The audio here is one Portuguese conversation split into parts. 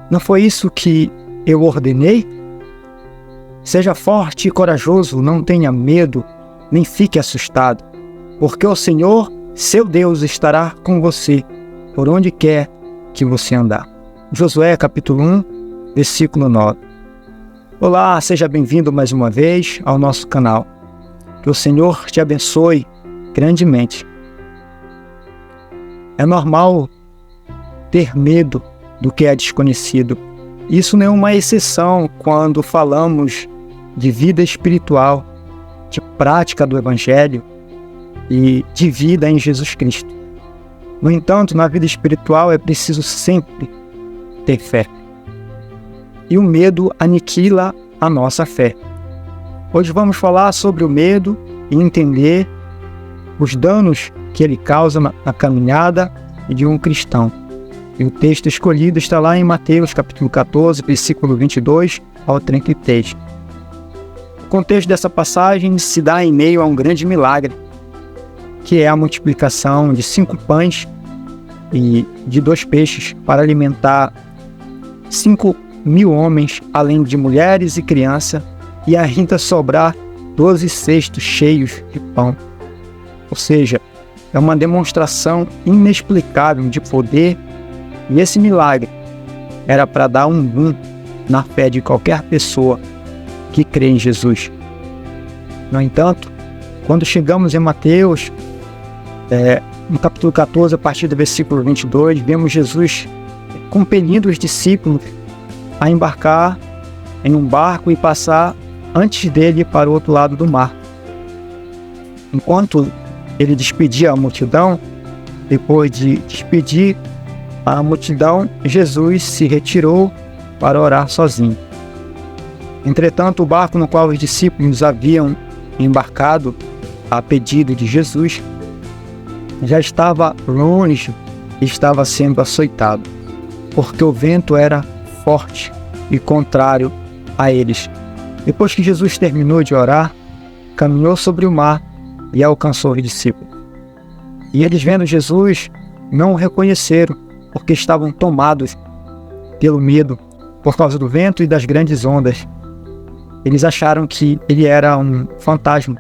Não foi isso que eu ordenei? Seja forte e corajoso, não tenha medo, nem fique assustado, porque o Senhor, seu Deus, estará com você, por onde quer que você andar. Josué, capítulo 1, versículo 9. Olá, seja bem-vindo mais uma vez ao nosso canal. Que o Senhor te abençoe grandemente. É normal ter medo do que é desconhecido. Isso não é uma exceção quando falamos de vida espiritual, de prática do Evangelho e de vida em Jesus Cristo. No entanto, na vida espiritual é preciso sempre ter fé. E o medo aniquila a nossa fé. Hoje vamos falar sobre o medo e entender os danos que ele causa na caminhada de um cristão. E o texto escolhido está lá em Mateus, capítulo 14, versículo 22 ao 33. O contexto dessa passagem se dá em meio a um grande milagre, que é a multiplicação de 5 pães e de 2 peixes para alimentar 5.000 homens, além de mulheres e crianças, e ainda sobrar 12 cestos cheios de pão. Ou seja, é uma demonstração inexplicável de poder, e esse milagre era para dar um boom na fé de qualquer pessoa que crê em Jesus. No entanto, quando chegamos em Mateus, no capítulo 14, a partir do versículo 22, vemos Jesus compelindo os discípulos a embarcar em um barco e passar antes dele para o outro lado do mar. Enquanto ele despedia a multidão, depois de despedir a multidão, Jesus se retirou para orar sozinho. Entretanto, o barco no qual os discípulos haviam embarcado a pedido de Jesus já estava longe e estava sendo açoitado, porque o vento era forte e contrário a eles. Depois que Jesus terminou de orar, caminhou sobre o mar e alcançou os discípulos. E eles, vendo Jesus, não o reconheceram, porque estavam tomados pelo medo, por causa do vento e das grandes ondas. Eles acharam que ele era um fantasma,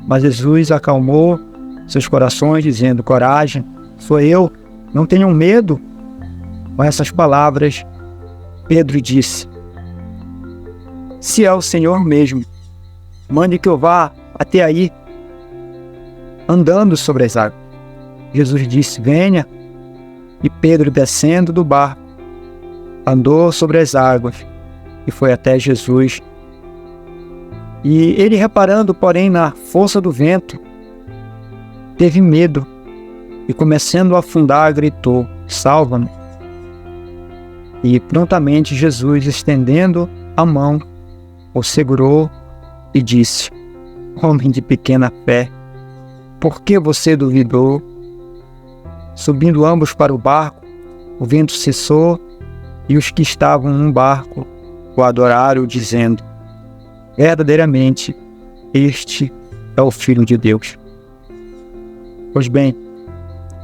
mas Jesus acalmou seus corações, dizendo: coragem, sou eu, não tenham medo. Com essas palavras, Pedro disse: se é o Senhor mesmo, mande que eu vá até aí, andando sobre as águas. Jesus disse: venha. E Pedro, descendo do barco, andou sobre as águas e foi até Jesus. E ele, reparando, porém, na força do vento, teve medo e, começando a afundar, gritou: salva-me. E prontamente Jesus, estendendo a mão, o segurou e disse: homem de pequena fé, por que você duvidou? Subindo ambos para o barco, o vento cessou e os que estavam no barco o adoraram, dizendo: verdadeiramente, este é o Filho de Deus. Pois bem,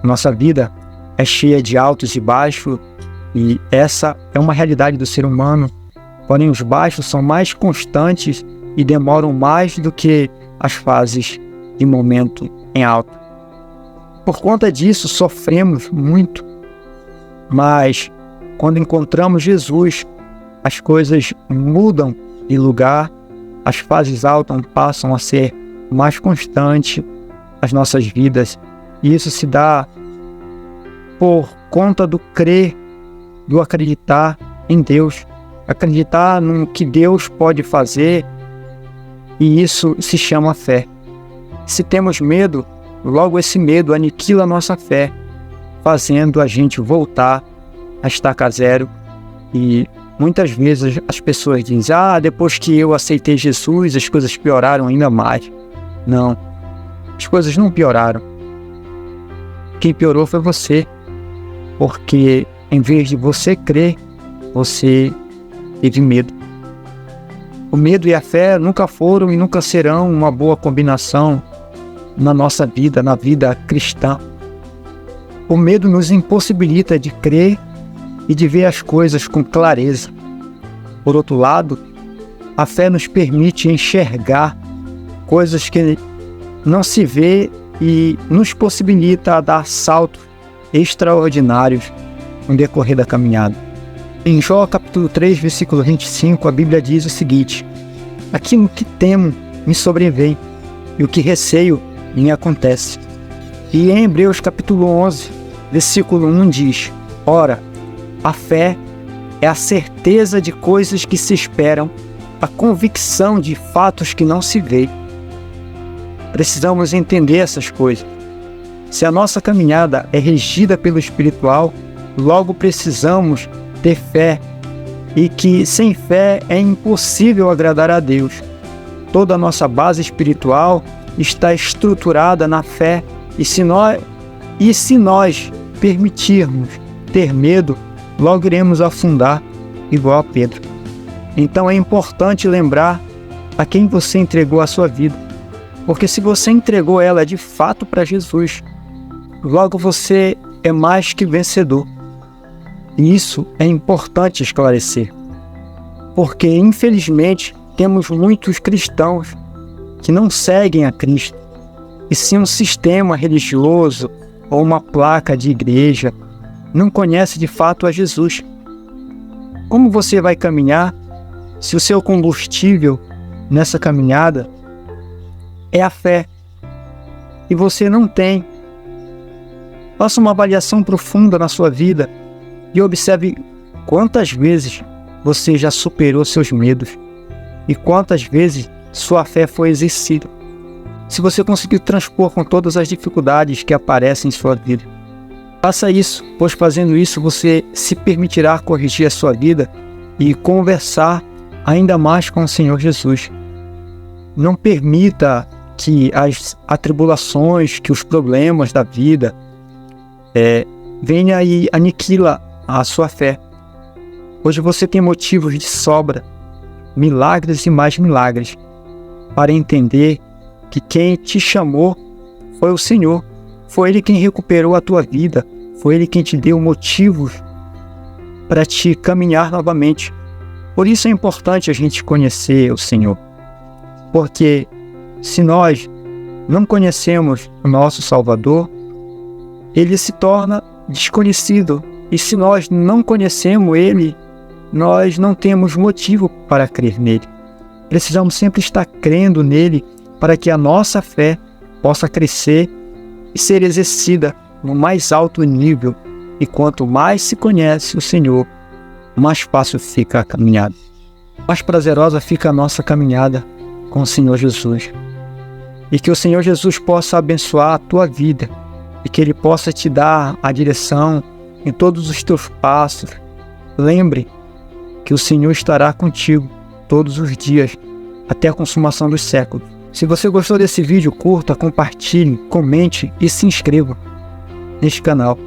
nossa vida é cheia de altos e baixos, e essa é uma realidade do ser humano. Porém, os baixos são mais constantes e demoram mais do que as fases de momento em alto. Por conta disso, sofremos muito. Mas, quando encontramos Jesus, as coisas mudam de lugar, as fases altas passam a ser mais constantes nas nossas vidas. E isso se dá por conta do crer, do acreditar em Deus, acreditar no que Deus pode fazer, e isso se chama fé. Se temos medo, logo esse medo aniquila a nossa fé, fazendo a gente voltar a estaca zero. E muitas vezes as pessoas dizem: depois que eu aceitei Jesus, as coisas pioraram ainda mais. Não, as coisas não pioraram. Quem piorou foi você, porque em vez de você crer, você teve medo. O medo e a fé nunca foram e nunca serão uma boa combinação na nossa vida, na vida cristã. O medo nos impossibilita de crer e de ver as coisas com clareza. Por outro lado, a fé nos permite enxergar coisas que não se vê e nos possibilita dar saltos extraordinários no decorrer da caminhada. Em Jó capítulo 3, versículo 25, a Bíblia diz o seguinte: aquilo que temo me sobrevém, e o que receio me acontece. E em Hebreus capítulo 11, versículo 1 diz: ora, a fé é a certeza de coisas que se esperam, a convicção de fatos que não se veem. Precisamos entender essas coisas. Se a nossa caminhada é regida pelo espiritual, logo precisamos ter fé, e que sem fé é impossível agradar a Deus. Toda a nossa base espiritual está estruturada na fé, e se nós permitirmos ter medo, logo iremos afundar igual a Pedro. Então é importante lembrar a quem você entregou a sua vida, porque se você entregou ela de fato para Jesus, logo você é mais que vencedor. E isso é importante esclarecer, porque infelizmente temos muitos cristãos que não seguem a Cristo, e sim um sistema religioso ou uma placa de igreja, não conhece de fato a Jesus. Como você vai caminhar se o seu combustível nessa caminhada é a fé e você não tem? Faça uma avaliação profunda na sua vida e observe quantas vezes você já superou seus medos e quantas vezes sua fé foi exercida. Se você conseguir transpor com todas as dificuldades que aparecem em sua vida, faça isso, pois fazendo isso você se permitirá corrigir a sua vida e conversar ainda mais com o Senhor Jesus. Não permita que as atribulações, que os problemas da vida venha e aniquila a sua fé. Hoje você tem motivos de sobra, milagres e mais milagres, para entender que quem te chamou foi o Senhor. Foi Ele quem recuperou a tua vida, foi Ele quem te deu motivos para te caminhar novamente. Por isso é importante a gente conhecer o Senhor, porque se nós não conhecemos o nosso Salvador, Ele se torna desconhecido, e se nós não conhecemos Ele, nós não temos motivo para crer nele. Precisamos sempre estar crendo nele para que a nossa fé possa crescer e ser exercida no mais alto nível. E quanto mais se conhece o Senhor, mais fácil fica a caminhada. Mais prazerosa fica a nossa caminhada com o Senhor Jesus. E que o Senhor Jesus possa abençoar a tua vida e que Ele possa te dar a direção em todos os teus passos. Lembre que o Senhor estará contigo todos os dias, até a consumação dos séculos. Se você gostou desse vídeo, curta, compartilhe, comente e se inscreva neste canal.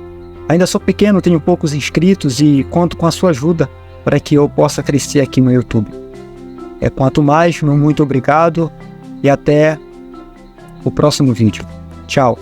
Ainda sou pequeno, tenho poucos inscritos e conto com a sua ajuda para que eu possa crescer aqui no YouTube. Quanto mais, muito obrigado e até o próximo vídeo. Tchau!